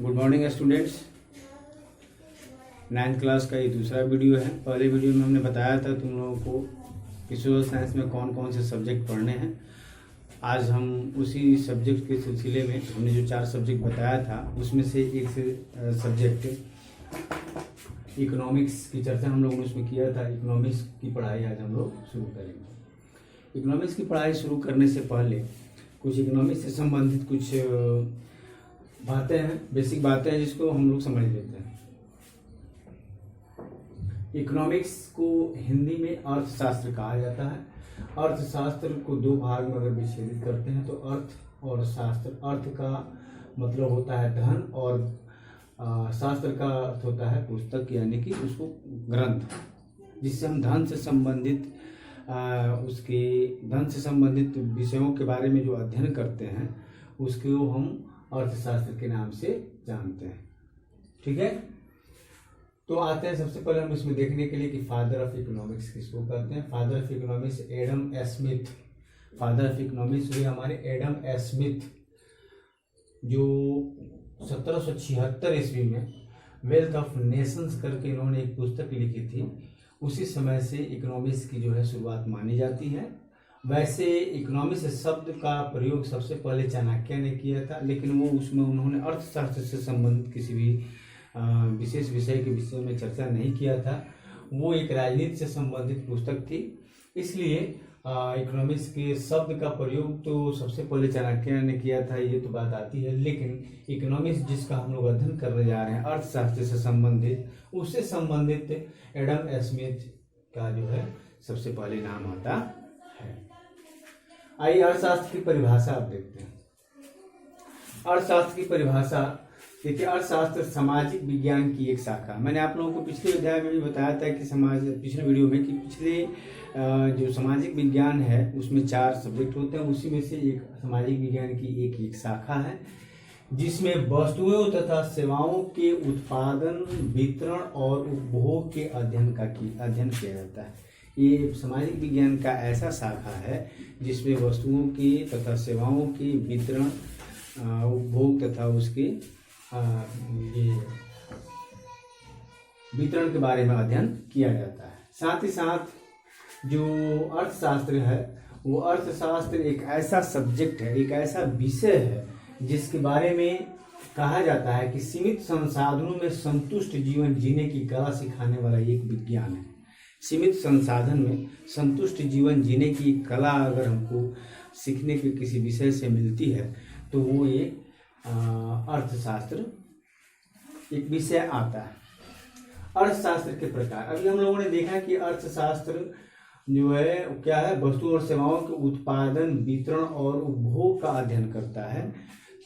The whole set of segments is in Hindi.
Good morning students. 9th class का ये दूसरा वीडियो है। पहले वीडियो में हमने बताया था तुम लोगों को कि सोशल साइंस में कौन कौन से सब्जेक्ट पढ़ने हैं। आज हम उसी सब्जेक्ट के सिलसिले में हमने जो 4 सब्जेक्ट बताया था उसमें से एक सब्जेक्ट इकोनॉमिक्स की चर्चा हम लोगों ने उसमें किया था। इकोनॉमिक्स की पढ़ाई आज हम लोग शुरू करेंगे। इकोनॉमिक्स की पढ़ाई शुरू करने से पहले कुछ इकोनॉमिक्स से संबंधित कुछ बातें हैं, बेसिक बातें हैं जिसको हम लोग समझ लेते हैं। इकोनॉमिक्स को हिंदी में अर्थशास्त्र कहा जाता है। अर्थशास्त्र को 2 भाग में अगर विच्छेदित करते हैं तो अर्थ और शास्त्र। अर्थ का मतलब होता है धन और शास्त्र का अर्थ होता है पुस्तक, यानी कि उसको ग्रंथ, जिससे हम धन से संबंधित विषयों के बारे में जो अध्ययन करते हैं उसको हम अर्थशास्त्र के नाम से जानते हैं। ठीक है, तो आते हैं सबसे पहले हम इसमें देखने के लिए कि फादर ऑफ इकोनॉमिक्स किसको कहते हैं। Father of economics Adam Smith. Father of economics हुए हमारे एडम स्मिथ, जो 1776 ईस्वी में वेल्थ ऑफ नेशंस करके इन्होंने एक पुस्तक लिखी थी। उसी समय से इकोनॉमिक्स की जो है शुरुआत मानी जाती है। वैसे इकोनॉमिक्स शब्द का प्रयोग सबसे पहले चाणक्य ने किया था, लेकिन वो उसमें उन्होंने अर्थशास्त्र से संबंधित किसी भी विशेष विषय के विषय में चर्चा नहीं किया था। वो एक राजनीति से संबंधित पुस्तक थी, इसलिए इकोनॉमिक्स के शब्द का प्रयोग तो सबसे पहले चाणक्य ने किया था, ये तो बात आती है। लेकिन इकोनॉमिक्स जिसका हम लोग अध्ययन करने जा रहे हैं अर्थशास्त्र से संबंधित, उससे संबंधित एडम स्मिथ का जो है सबसे पहले नाम आता है। आइए अर्थशास्त्र की परिभाषा आप देखते हैं। अर्थशास्त्र की परिभाषा देखिए, अर्थशास्त्र सामाजिक विज्ञान की एक शाखा। मैंने आप लोगों को पिछले अध्याय में भी बताया था कि पिछले वीडियो में कि पिछले जो सामाजिक विज्ञान है उसमें 4 सब्जेक्ट होते हैं, उसी में से एक सामाजिक विज्ञान की एक शाखा है जिसमें वस्तुओं तथा सेवाओं के उत्पादन, वितरण और उपभोग के अध्ययन किया जाता है। ये सामाजिक विज्ञान का ऐसा शाखा है जिसमें वस्तुओं के तथा सेवाओं के वितरण, उपभोग तथा उसके ये वितरण के बारे में अध्ययन किया जाता है। साथ ही साथ जो अर्थशास्त्र है वो अर्थशास्त्र एक ऐसा सब्जेक्ट है, एक ऐसा विषय है जिसके बारे में कहा जाता है कि सीमित संसाधनों में संतुष्ट जीवन जीने की कला सिखाने वाला एक विज्ञान है। सीमित संसाधन में संतुष्ट जीवन जीने की कला अगर हमको सीखने के किसी विषय से मिलती है तो वो ये अर्थशास्त्र एक विषय आता है। अर्थशास्त्र के प्रकार, अभी हम लोगों ने देखा कि अर्थशास्त्र जो है क्या है, वस्तु और सेवाओं के उत्पादन, वितरण और उपभोग का अध्ययन करता है।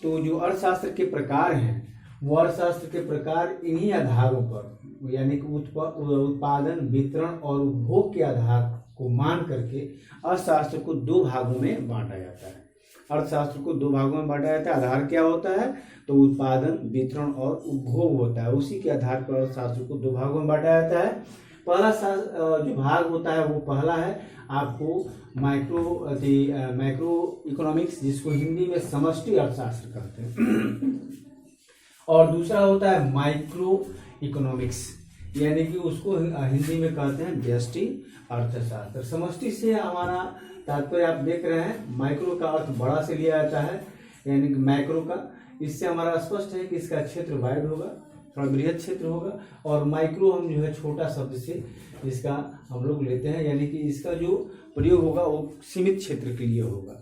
तो जो अर्थशास्त्र के प्रकार हैं वो अर्थशास्त्र के प्रकार इन्हीं आधारों पर, यानी कि उत्पादन, वितरण और उपभोग के आधार को मान करके अर्थशास्त्र को 2 भागों में बांटा जाता है। अर्थशास्त्र को 2 भागों में बांटा जाता है। आधार क्या होता है, तो उत्पादन, वितरण और उपभोग होता है। उसी के आधार पर अर्थशास्त्र को 2 भागों में बांटा जाता है। पहला जो भाग होता है वो पहला है आपको मैक्रो इकोनॉमिक्स, जिसको हिंदी में समष्टि अर्थशास्त्र कहते हैं, और दूसरा होता है माइक्रो इकोनॉमिक्स, यानी कि उसको हिंदी में कहते हैं व्यष्टि अर्थशास्त्र। समष्टि से हमारा तात्पर्य आप देख रहे हैं, माइक्रो का अर्थ बड़ा से लिया जाता है, यानी कि मैक्रो का। इससे हमारा स्पष्ट है कि इसका क्षेत्र वाइड होगा, थोड़ा बृहद क्षेत्र होगा, और माइक्रो हम जो है छोटा शब्द से इसका हम लोग लेते हैं, यानी कि इसका जो प्रयोग होगा वो सीमित क्षेत्र के लिए होगा।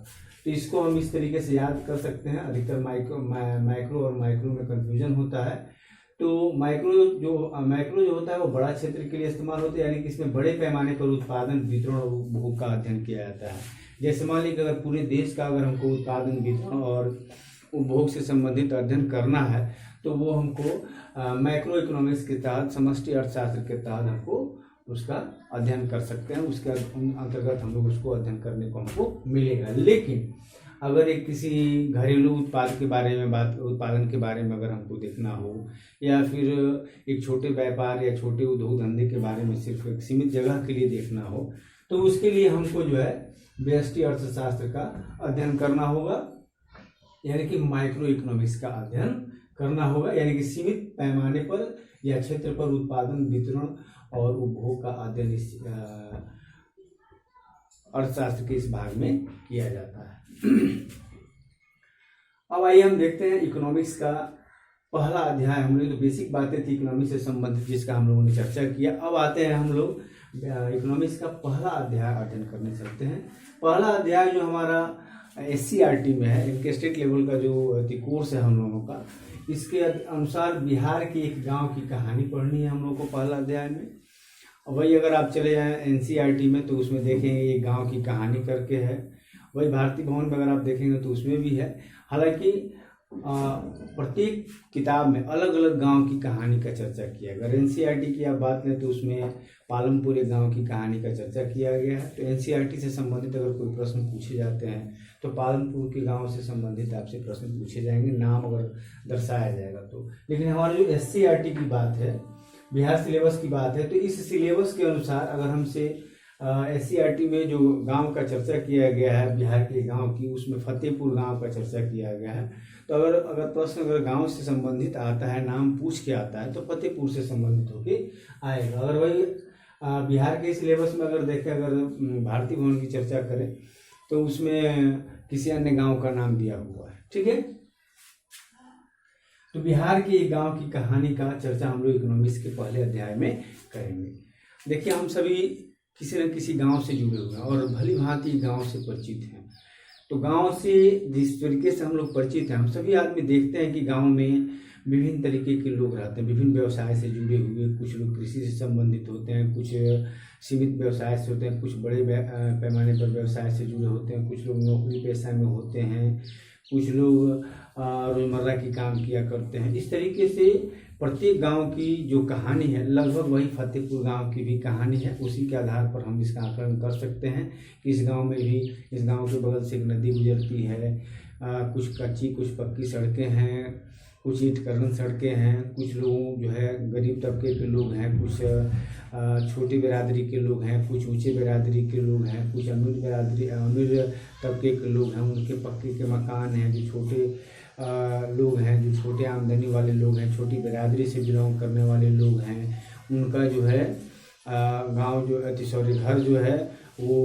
तो इसको हम इस तरीके से याद कर सकते हैं। अधिकतर मैक्रो और माइक्रो में कंफ्यूजन होता है। तो मैक्रो जो होता है वो बड़ा क्षेत्र के लिए इस्तेमाल होता है, यानी कि इसमें बड़े पैमाने पर उत्पादन, वितरण और उपभोग का अध्ययन किया जाता है। जैसे मान लीजिए अगर पूरे देश का अगर हमको उत्पादन, वितरण और उपभोग से संबंधित अध्ययन करना है तो वो हमको मैक्रो इकोनॉमिक्स के तहत, समष्टि अर्थशास्त्र के तहत हमको उसका अध्ययन कर सकते हैं। उसके अंतर्गत हम लोग उसको अध्ययन करने को हमको मिलेगा। लेकिन अगर एक किसी घरेलू उत्पादन के बारे में अगर हमको देखना हो, या फिर एक छोटे व्यापार या छोटे उद्योग धंधे के बारे में सिर्फ एक सीमित जगह के लिए देखना हो, तो उसके लिए हमको जो है व्यष्टि अर्थशास्त्र का अध्ययन करना होगा, यानी कि माइक्रो इकोनॉमिक्स का अध्ययन करना होगा, यानी कि सीमित पैमाने पर या क्षेत्र पर उत्पादन, वितरण और उपभोग का अध्ययन इस अर्थशास्त्र के इस भाग में किया जाता है। अब आइए हम देखते हैं इकोनॉमिक्स का पहला अध्याय। हम लोग तो बेसिक बातें थी इकोनॉमिक्स से संबंधित जिसका हम लोगों ने चर्चा किया। अब आते हैं हम लोग इकोनॉमिक्स का पहला अध्याय अध्ययन करने चलते हैं। पहला अध्याय जो हमारा SCERT में है, इनके स्टेट लेवल का जो कोर्स है हम लोगों का, इसके अनुसार बिहार के एक गांव की कहानी पढ़नी है हम लोग को पहला अध्याय में। वही अगर आप चले जाएं NCERT में तो उसमें देखेंगे ये गांव की कहानी करके है। वही भारतीय भवन में अगर आप देखेंगे तो उसमें भी है। हालांकि प्रत्येक किताब में अलग अलग गांव की कहानी का चर्चा किया। अगर NCERT की आप बात लें तो उसमें पालमपुर एक गांव की कहानी का चर्चा किया गया है। तो NCERT से संबंधित अगर कोई प्रश्न पूछे जाते हैं तो पालमपुर के गांव से संबंधित आपसे प्रश्न पूछे जाएंगे, नाम अगर दर्शाया जाएगा तो। लेकिन हमारे जो SCERT की बात है, बिहार सिलेबस की बात है, तो इस सिलेबस के अनुसार अगर हमसे SCERT में जो गांव का चर्चा किया गया है बिहार के गांव की, उसमें फतेहपुर गांव का चर्चा किया गया है। तो अगर प्रश्न अगर गांव से संबंधित आता है, नाम पूछ के आता है, तो फतेहपुर से संबंधित होके आएगा। अगर वही बिहार के सिलेबस में अगर देखें, अगर भारतीय भवन की चर्चा करें तो उसमें किसी अन्य गांव का नाम दिया हुआ है। ठीक है, तो बिहार के एक गांव की कहानी का चर्चा हम लोग इकोनॉमिक्स के पहले अध्याय में करेंगे। देखिए, हम सभी किसी न किसी गांव से जुड़े हुए हैं और भली भांति गांव से परिचित हैं। तो गांव से जिस तरीके से हम लोग परिचित हैं, हम सभी आदमी देखते हैं कि गांव में विभिन्न तरीके के लोग रहते हैं, विभिन्न व्यवसाय से जुड़े हुए। कुछ लोग कृषि से संबंधित होते हैं, कुछ सीमित व्यवसाय से होते हैं, कुछ बड़े पैमाने पर व्यवसाय से जुड़े होते हैं, कुछ लोग नौकरी पेशा में होते हैं, कुछ लोग रोजमर्रा की काम किया करते हैं। इस तरीके से प्रत्येक गांव की जो कहानी है लगभग वही फतेहपुर गांव की भी कहानी है। उसी के आधार पर हम इसका आकलन कर सकते हैं कि इस गांव में भी, इस गांव के बगल से एक नदी गुजरती है, कुछ कच्ची कुछ पक्की सड़कें हैं, कुछ ईंट सड़कें हैं, कुछ लोग जो है गरीब तबके के लोग हैं, कुछ छोटी बिरादरी के लोग हैं, कुछ ऊंचे बिरादरी के लोग हैं, कुछ अमीर तबके के लोग हैं, उनके पक्के के मकान हैं। जो छोटे लोग हैं, जो छोटे आमदनी वाले लोग हैं, छोटी बिरादरी से बिलोंग करने वाले लोग हैं, उनका जो है गांव जो घर जो है वो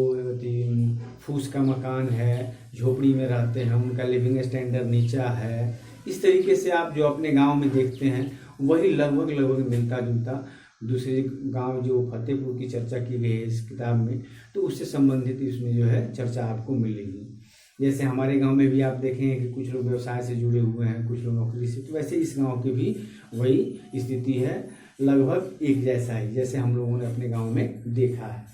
फूस का मकान है, झोपड़ी में रहते हैं, उनका लिविंग स्टैंडर्ड नीचा है। इस तरीके से आप जो अपने गांव में देखते हैं वही लगभग मिलता जुलता दूसरे गांव जो फतेहपुर की चर्चा की गई है इस किताब में, तो उससे संबंधित इसमें जो है चर्चा आपको मिलेगी। जैसे हमारे गांव में भी आप देखेंगे कि कुछ लोग व्यवसाय से जुड़े हुए हैं, कुछ लोग नौकरी से, तो वैसे इस गांव की भी वही स्थिति है, लगभग एक जैसा ही, जैसे हम लोगों ने अपने गांव में देखा है।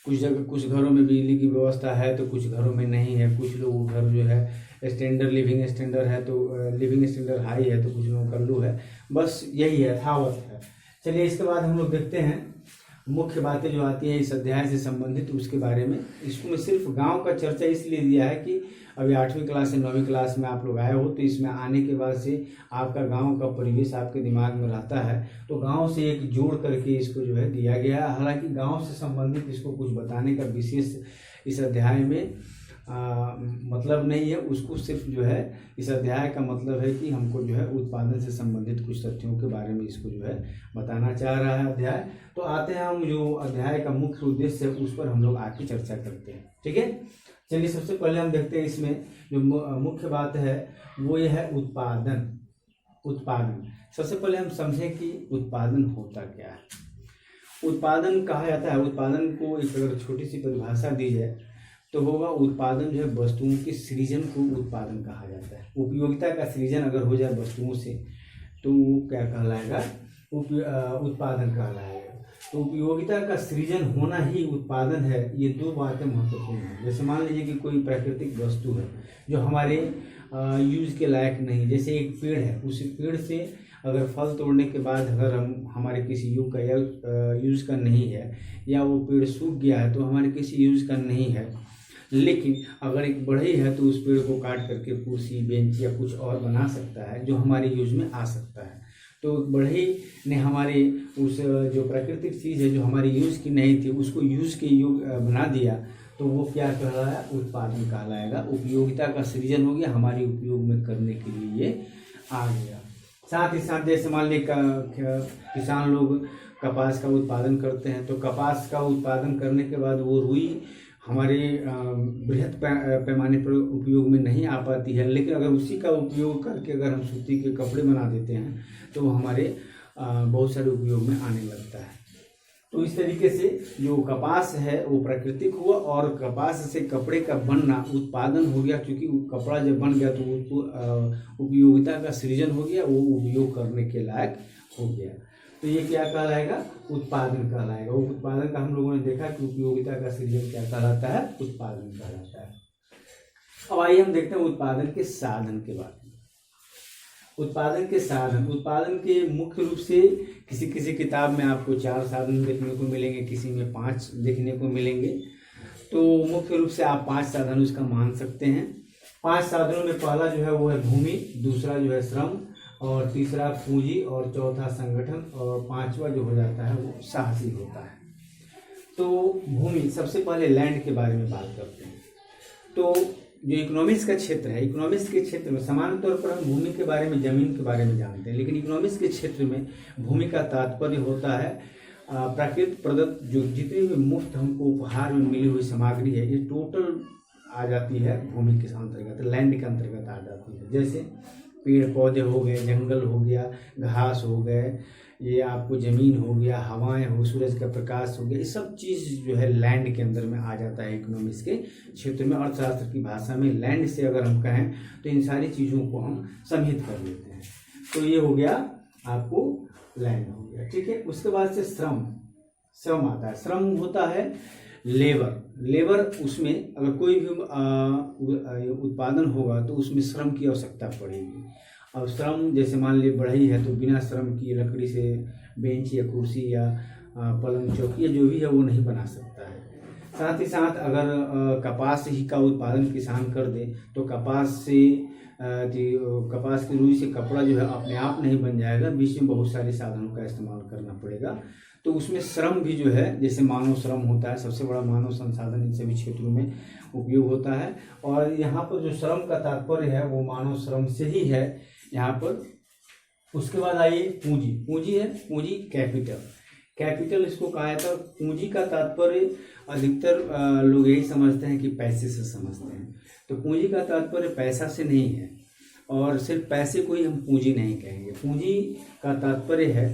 कुछ जगह कुछ घरों में बिजली की व्यवस्था है तो कुछ घरों में नहीं है। कुछ लोगों घर जो है लिविंग स्टैंडर्ड है तो लिविंग स्टैंडर्ड हाई है, तो कुछ लोगों का लो है। बस यही है, यथावत है। चलिए, इसके बाद हम लोग देखते हैं मुख्य बातें जो आती हैं इस अध्याय से संबंधित उसके बारे में। इसमें सिर्फ गांव का चर्चा इसलिए दिया है कि अभी 8वीं क्लास से 9वीं क्लास में आप लोग आए हो, तो इसमें आने के बाद से आपका गांव का परिवेश आपके दिमाग में रहता है, तो गांव से एक जोड़ करके इसको जो है दिया गया है। हालांकि गांव से संबंधित इसको कुछ बताने का विशेष इस अध्याय में मतलब नहीं है। उसको सिर्फ जो है इस अध्याय का मतलब है कि हमको जो है उत्पादन से संबंधित कुछ तथ्यों के बारे में इसको जो है बताना चाह रहा है अध्याय। तो आते हैं हम जो अध्याय का मुख्य उद्देश्य है उस पर हम लोग आके चर्चा करते हैं। ठीक है, चलिए, सबसे पहले हम देखते हैं इसमें जो मुख्य बात है वो ये है उत्पादन। सबसे पहले हम समझें कि उत्पादन होता क्या है। उत्पादन कहा जाता है, उत्पादन को एक अगर छोटी सी परिभाषा दी जाए तो होगा उत्पादन जो है वस्तुओं के सृजन को उत्पादन कहा जाता है। उपयोगिता का सृजन अगर हो जाए वस्तुओं से तो क्या कहलाएगा, उत्पादन कहलाएगा। तो उपयोगिता का सृजन होना ही उत्पादन है। ये दो बातें महत्वपूर्ण हैं। जैसे मान लीजिए कि कोई प्राकृतिक वस्तु है जो हमारे यूज के लायक नहीं, जैसे एक पेड़ है, उस पेड़ से अगर फल तोड़ने के बाद अगर हमारे किसी यूज का नहीं है, या वो पेड़ सूख गया है तो हमारे किसी यूज का नहीं है, लेकिन अगर एक बढ़ई है तो उस पेड़ को काट करके कुर्सी, बेंच या कुछ और बना सकता है जो हमारे यूज में आ सकता है। तो बढ़ई ने हमारे उस जो प्राकृतिक चीज़ है जो हमारी यूज की नहीं थी उसको यूज के योग्य बना दिया, तो वो क्या कहलाया, उत्पादन कहलाएगा। उपयोगिता का सृजन हो गया, हमारे उपयोग में करने के लिए ये आ गया। साथ ही साथ जैसे मान ली किसान लोग कपास का उत्पादन करते हैं, तो कपास का उत्पादन करने के बाद वो रुई हमारे बृहद पैमाने पर उपयोग में नहीं आ पाती है, लेकिन अगर उसी का उपयोग करके अगर हम सूती के कपड़े बना देते हैं तो वो हमारे बहुत सारे उपयोग में आने लगता है। तो इस तरीके से जो कपास है वो प्राकृतिक हुआ और कपास से कपड़े का बनना उत्पादन हो गया, क्योंकि कपड़ा जब बन गया तो उसको उपयोगिता का सृजन हो गया, वो उपयोग करने के लायक हो गया। तो ये क्या कहलाएगा? उत्पादन कहलाएगा। वो उत्पादन का हम लोगों ने देखा कि उपयोगिता का सृजन क्या कहलाता है? उत्पादन कहलाता है। अब आइए हम देखते हैं उत्पादन के साधन के बारे में। उत्पादन के साधन, उत्पादन के मुख्य रूप से किसी किसी किताब में आपको 4 साधन देखने को मिलेंगे, किसी में 5 देखने को मिलेंगे। तो मुख्य रूप से आप 5 साधन उसका मान सकते हैं। 5 साधनों में पहला जो है वो है भूमि, दूसरा जो है श्रम, और तीसरा पूंजी, और चौथा संगठन, और 5वां जो हो जाता है वो साहसी होता है। तो भूमि, सबसे पहले लैंड के बारे में बात करते हैं। तो जो इकोनॉमिक्स का क्षेत्र है, इकोनॉमिक्स के क्षेत्र में सामान्य तौर पर हम भूमि के बारे में, जमीन के बारे में जानते हैं, लेकिन इकोनॉमिक्स के क्षेत्र में भूमि का तात्पर्य होता है प्राकृतिक प्रदत्त जो जितने भी मुफ्त हमको उपहार में मिली हुई सामग्री है, ये टोटल आ जाती है भूमि के अंतर्गत, लैंड के अंतर्गत आ जाती है। जैसे पेड़ पौधे हो गए, जंगल हो गया, घास हो गए, ये आपको ज़मीन हो गया, हवाएं हो, सूरज का प्रकाश हो गया, ये सब चीज़ जो है लैंड के अंदर में आ जाता है इकोनॉमिक्स के क्षेत्र में। अर्थशास्त्र की भाषा में लैंड से अगर हम कहें तो इन सारी चीज़ों को हम समहित कर लेते हैं। तो ये हो गया आपको लैंड हो गया, ठीक है। उसके बाद से श्रम आता है। श्रम होता है लेबर, उसमें अगर कोई भी उत्पादन होगा तो उसमें श्रम की आवश्यकता पड़ेगी। अब श्रम जैसे मान लीजिए बढ़ई है, तो बिना श्रम की लकड़ी से बेंच या कुर्सी या पलंग चौकी या जो भी है वो नहीं बना सकता है। साथ ही साथ अगर कपास ही का उत्पादन किसान कर दे तो कपास की रुई से कपड़ा जो है अपने आप नहीं बन जाएगा, बीच में बहुत सारे साधनों का इस्तेमाल करना पड़ेगा। तो उसमें श्रम भी जो है, जैसे मानव श्रम होता है, सबसे बड़ा मानव संसाधन इन सभी क्षेत्रों में उपयोग होता है। और यहाँ पर जो श्रम का तात्पर्य है वो मानव श्रम से ही है यहाँ पर। उसके बाद आइए पूंजी है, पूंजी कैपिटल इसको कहा जाता है। पूंजी का तात्पर्य अधिकतर लोग यही समझते हैं कि पैसे से समझते हैं, तो पूंजी का तात्पर्य पैसा से नहीं है, और सिर्फ पैसे को ही हम पूंजी नहीं कहेंगे। पूंजी का तात्पर्य है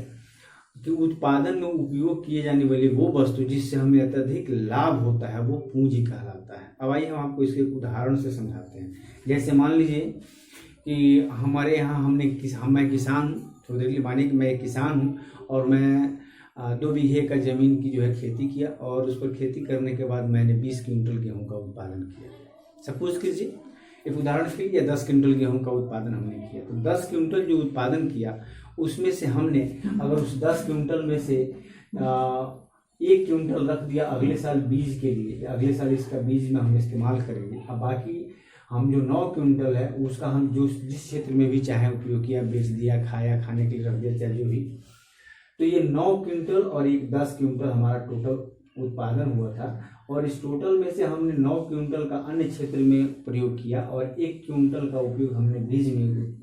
कि उत्पादन में उपयोग किए जाने वाली वो वस्तु जिससे हमें अत्यधिक लाभ होता है वो पूंजी कहलाता है। अब आइए हम आपको इसके उदाहरण से समझाते हैं। जैसे मान लीजिए कि हमारे यहाँ मैं किसान हूँ, तो देख लीजिए मानिए कि मैं एक किसान हूँ और मैं 2 बीघे का ज़मीन की जो है खेती किया, और उस पर खेती करने के बाद मैंने 20 क्विंटल गेहूँ का उत्पादन किया। सपोज कीजिए, एक उदाहरण के लिए 10 क्विंटल गेहूँ का उत्पादन हमने किया, तो 10 क्विंटल जो उत्पादन किया उसमें से हमने अगर उस 10 क्विंटल में से 1 क्विंटल रख दिया अगले साल बीज के लिए, अगले साल इसका बीज में हम इस्तेमाल करेंगे। अब बाकी हम जो 9 क्विंटल है उसका हम जिस क्षेत्र में भी चाहे उपयोग किया, बेच दिया, खाया, खाने के लिए रख दिया, चाहे जो भी। तो ये 9 क्विंटल और एक 10 क्विंटल हमारा टोटल उत्पादन हुआ था, और इस टोटल में से हमने 9 क्विंटल का अन्य क्षेत्र में प्रयोग किया और 1 क्विंटल का उपयोग हमने बीज में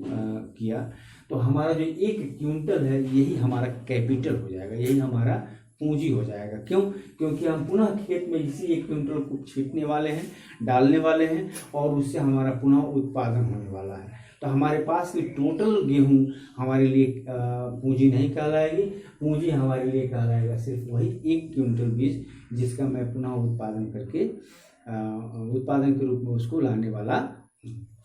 किया। तो हमारा जो 1 क्विंटल है यही हमारा कैपिटल हो जाएगा, यही हमारा पूंजी हो जाएगा। क्यों? क्योंकि हम पुनः खेत में इसी 1 क्विंटल को छींटने वाले हैं, डालने वाले हैं, और उससे हमारा पुनः उत्पादन होने वाला है। तो हमारे पास की टोटल गेहूं हमारे लिए पूंजी नहीं कहलाएगी, पूंजी हमारे लिए कहलाएगा सिर्फ वही 1 क्विंटल बीज जिसका मैं पुनः उत्पादन करके उत्पादन के रूप में उसको लाने वाला।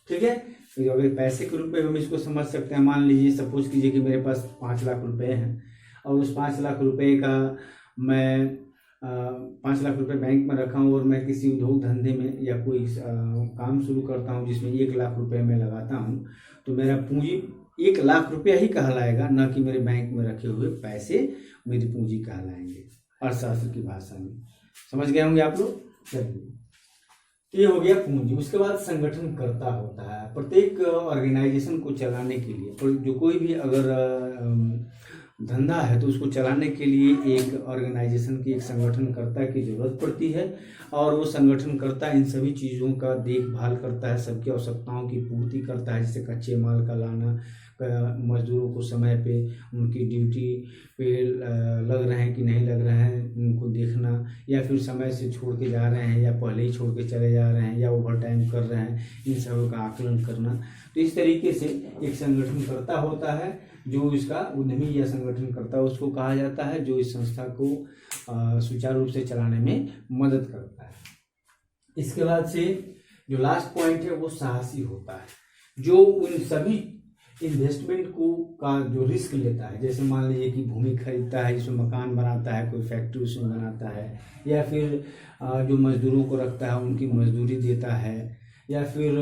ठीक है, तो अगर पैसे के रूप में हम इसको समझ सकते हैं। मान लीजिए, सपोज कीजिए कि मेरे पास 5 लाख रुपए हैं, और उस 5 लाख रुपए का मैं 5 लाख रुपए बैंक में रखा हूँ, और मैं किसी उद्योग धंधे में या कोई काम शुरू करता हूँ जिसमें 1 लाख रुपए मैं लगाता हूँ, तो मेरा पूंजी 1 लाख रुपया ही कहलाएगा, ना कि मेरे बैंक में रखे हुए पैसे मेरी पूंजी कहलाएंगे अर्थशास्त्र की भाषा में। समझ गए होंगे आप लोग। चलिए, तो ये हो गया पूंजी। उसके बाद संगठन करता होता है। प्रत्येक ऑर्गेनाइजेशन को चलाने के लिए, जो कोई भी अगर धंधा है तो उसको चलाने के लिए एक ऑर्गेनाइजेशन की, एक संगठनकर्ता की जरूरत पड़ती है, और वो संगठनकर्ता इन सभी चीज़ों का देखभाल करता है, सबकी आवश्यकताओं की पूर्ति करता है, जैसे कच्चे माल का लाना, मजदूरों को समय पे उनकी ड्यूटी पे लग रहे हैं कि नहीं लग रहे हैं उनको देखना, या फिर समय से छोड़ के जा रहे हैं या पहले ही छोड़ के चले जा रहे हैं या ओवर टाइम कर रहे हैं, इन सब का आकलन करना। तो इस तरीके से एक संगठनकर्ता होता है जो इसका उद्यमी या संगठनकर्ता उसको कहा जाता है, जो इस संस्था को सुचारू रूप से चलाने में मदद करता है। इसके बाद से जो लास्ट पॉइंट है वो साहसी होता है, जो उन सभी इन्वेस्टमेंट को का जो रिस्क लेता है, जैसे मान लीजिए कि भूमि खरीदता है, जिसमें मकान बनाता है, कोई फैक्ट्री उसमें बनाता है, या फिर जो मजदूरों को रखता है उनकी मजदूरी देता है, या फिर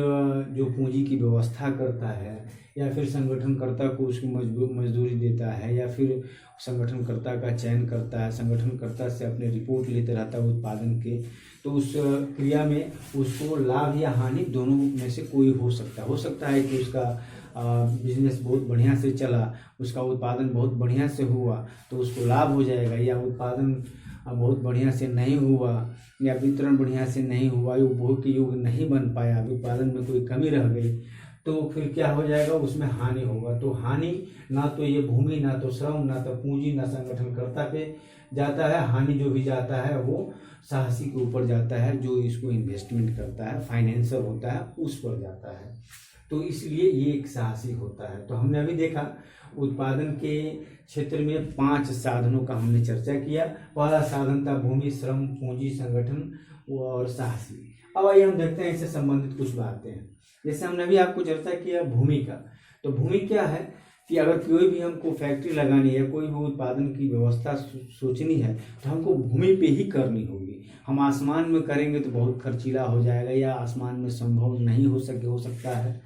जो पूंजी की व्यवस्था करता है, या फिर संगठनकर्ता को उसकी मजदूरी देता है, या फिर संगठनकर्ता का चयन करता है, संगठनकर्ता से अपने रिपोर्ट लेते रहता है उत्पादन के, तो उस क्रिया में उसको लाभ या हानि दोनों में से कोई हो सकता है कि उसका बिजनेस बहुत बढ़िया से चला, उसका उत्पादन बहुत बढ़िया से हुआ तो उसको लाभ हो जाएगा, या उत्पादन बहुत बढ़िया से नहीं हुआ या वितरण बढ़िया से नहीं हुआ, ये उपभोग के योग्य नहीं बन पाया, उत्पादन में कोई कमी रह गई, तो फिर क्या हो जाएगा, उसमें हानि होगा। तो हानि ना तो ये भूमि, ना तो श्रम, ना तो पूंजी, ना संगठनकर्ता पे जाता है, हानि जो भी जाता है वो साहसी के ऊपर जाता है, जो इसको इन्वेस्टमेंट करता है, फाइनेंसर होता है, उस पर जाता है। तो इसलिए ये एक साहसी होता है। तो हमने अभी देखा उत्पादन के क्षेत्र में 5 साधनों का हमने चर्चा किया। पहला साधन था भूमि, श्रम, पूंजी, संगठन और साहसी। अब आइए हम देखते हैं इससे संबंधित कुछ बातें। जैसे हमने अभी आपको चर्चा किया भूमि का, तो भूमि क्या है कि अगर कोई भी हमको फैक्ट्री लगानी है, कोई भी उत्पादन की व्यवस्था सोचनी है, तो हमको भूमि पे ही करनी होगी। हम आसमान में करेंगे तो बहुत खर्चीला हो जाएगा, या आसमान में संभव नहीं हो सकता है।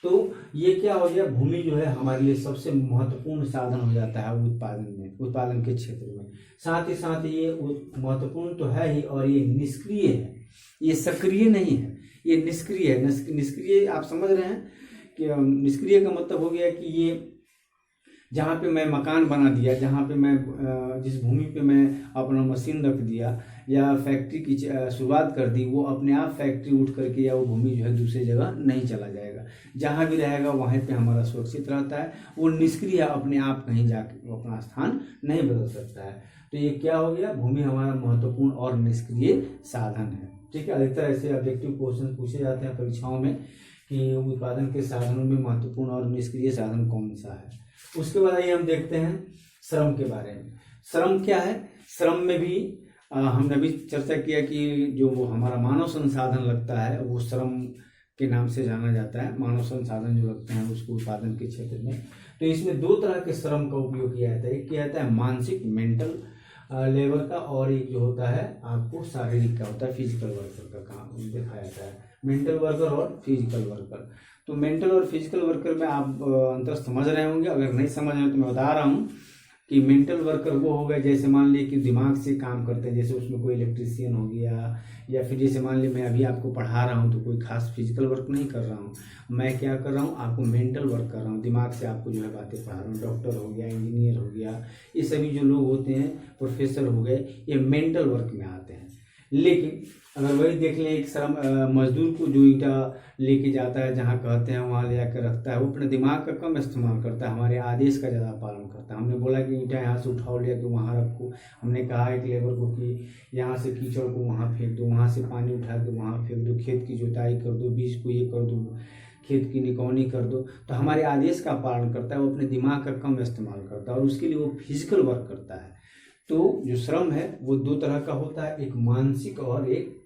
तो ये क्या हो गया, भूमि जो है हमारे लिए सबसे महत्वपूर्ण साधन हो जाता है उत्पादन के क्षेत्र में। साथ ही साथ ये महत्वपूर्ण तो है ही, और ये निष्क्रिय है, ये सक्रिय नहीं है, ये निष्क्रिय है। निष्क्रिय आप समझ रहे हैं कि निष्क्रिय का मतलब हो गया कि ये जहाँ पे मैं मकान बना दिया, जहाँ पे मैं जिस भूमि पे मैं अपना मशीन रख दिया या फैक्ट्री की शुरुआत कर दी, वो अपने आप फैक्ट्री उठ करके या वो भूमि जो है दूसरी जगह नहीं चला जाएगा, जहाँ भी रहेगा वहीं पे हमारा सुरक्षित रहता है। वो निष्क्रिय, अपने आप कहीं जाके अपना स्थान नहीं बदल सकता है। तो ये क्या हो गया, भूमि हमारा महत्वपूर्ण और निष्क्रिय साधन है। ठीक है, अधिकतर ऐसे ऑब्जेक्टिव क्वेश्चन पूछे जाते हैं परीक्षाओं में कि उत्पादन के साधनों में महत्वपूर्ण और निष्क्रिय साधन कौन सा है। उसके बाद आइए हम देखते हैं श्रम के बारे में। श्रम क्या है, श्रम में भी हमने भी चर्चा किया कि जो वो हमारा मानव संसाधन लगता है वो श्रम के नाम से जाना जाता है। मानव संसाधन जो लगते हैं उसको उत्पादन के क्षेत्र में, तो इसमें 2 तरह के श्रम का उपयोग किया जाता है। एक क्या जाता है मानसिक मेंटल लेबर का, और एक जो होता है आपको शारीरिक का होता है, फिजिकल वर्कर का काम दिखाया जाता है। मेंटल वर्कर और फिजिकल वर्कर, तो मेंटल और फिजिकल वर्कर में आप अंतर समझ रहे होंगे। अगर नहीं समझ रहे तो मैं बता रहा हूँ कि मेंटल वर्कर वो हो गए, जैसे मान लीजिए कि दिमाग से काम करते हैं, जैसे उसमें कोई इलेक्ट्रीशियन हो गया, या फिर जैसे मान लीजिए मैं अभी आपको पढ़ा रहा हूँ तो कोई खास फिजिकल वर्क नहीं कर रहा हूँ, मैं क्या कर रहा हूँ, आपको मेंटल वर्क कर रहा हूँ, दिमाग से आपको जो है बातें पढ़ा रहा हूँ। डॉक्टर हो गया, इंजीनियर हो गया, ये सभी जो लोग होते हैं, प्रोफेसर हो गए, ये मेंटल वर्क में आते हैं। लेकिन अगर वही देख लें एक श्रम मजदूर को जो ईंटा लेके जाता है, जहाँ कहते हैं वहाँ ले जाकर रखता है, वो अपने दिमाग का कम इस्तेमाल करता है, हमारे आदेश का ज़्यादा पालन करता है। हमने बोला कि ईंटा यहाँ से उठाओ, ले जाकर वहाँ रखो, हमने कहा एक लेबर को कि यहाँ से कीचड़ को वहाँ फेंक दो, वहाँ से पानी उठा के वहाँ फेंक दो, खेत की जुताई कर दो, बीज को ये कर दो, खेत की निकौनी कर दो, तो हमारे आदेश का पालन करता है, वो अपने दिमाग का कम इस्तेमाल करता है, और उसके लिए वो फिजिकल वर्क करता है। तो जो श्रम है वो 2 तरह का होता है, एक मानसिक और एक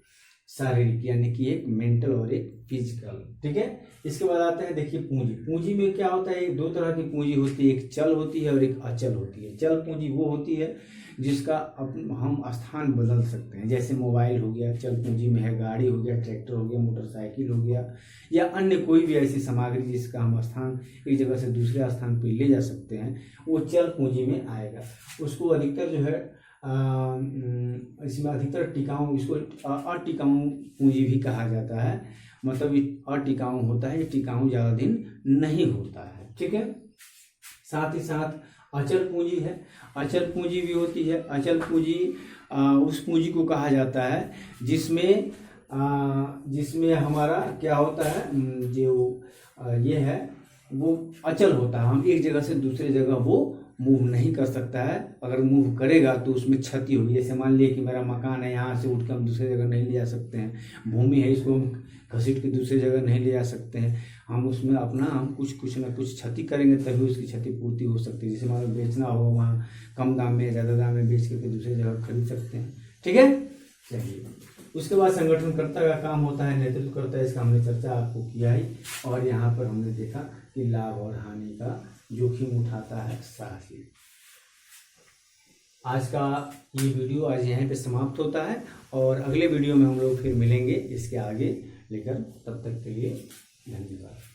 शारीरिक, यानी कि एक मेंटल और एक फिजिकल। ठीक है, इसके बाद आते हैं देखिए पूंजी। पूंजी में क्या होता है, 2 तरह की पूंजी होती है, एक चल होती है और एक अचल होती है। चल पूंजी वो होती है जिसका हम स्थान बदल सकते हैं, जैसे मोबाइल हो गया, चल पूंजी में है, गाड़ी हो गया, ट्रैक्टर हो गया, मोटरसाइकिल हो गया, या अन्य कोई भी ऐसी सामग्री जिसका हम स्थान एक जगह से दूसरे स्थान पर ले जा सकते हैं, वो चल पूंजी में आएगा। उसको अधिकतर जो है इसमें अधिकतर टिकाऊ, इसको अटिकाऊ पूंजी भी कहा जाता है। मतलब अटिकाऊ होता है, ये टिकाऊ ज़्यादा दिन नहीं होता है। ठीक है, साथ ही साथ अचल पूंजी है, अचल पूंजी भी होती है। अचल पूंजी उस पूंजी को कहा जाता है जिसमें हमारा क्या होता है, जो ये है वो अचल होता है, हम एक जगह से दूसरे जगह वो मूव नहीं कर सकता है। अगर मूव करेगा तो उसमें क्षति होगी। जैसे मान लिए कि मेरा मकान है, यहाँ से उठ के हम दूसरे जगह नहीं ले जा सकते हैं, भूमि है, इसको हम घसीट के दूसरे जगह नहीं ले जा सकते हैं। हम उसमें अपना हम कुछ ना कुछ क्षति करेंगे तभी उसकी क्षतिपूर्ति हो सकती है। जैसे मान लो बेचना हो, वहाँ कम दाम में ज़्यादा दाम में बेच करके दूसरी जगह खरीद सकते हैं। ठीक है, चलिए। उसके बाद संगठनकर्ता का काम होता है नेतृत्व करता है, इसका हमने चर्चा आपको किया ही। और यहाँ पर हमने देखा कि लाभ और हानि का जोखिम उठाता है साथी। आज का ये वीडियो आज यहीं पे समाप्त होता है और अगले वीडियो में हम लोग फिर मिलेंगे इसके आगे लेकर। तब तक के लिए धन्यवाद।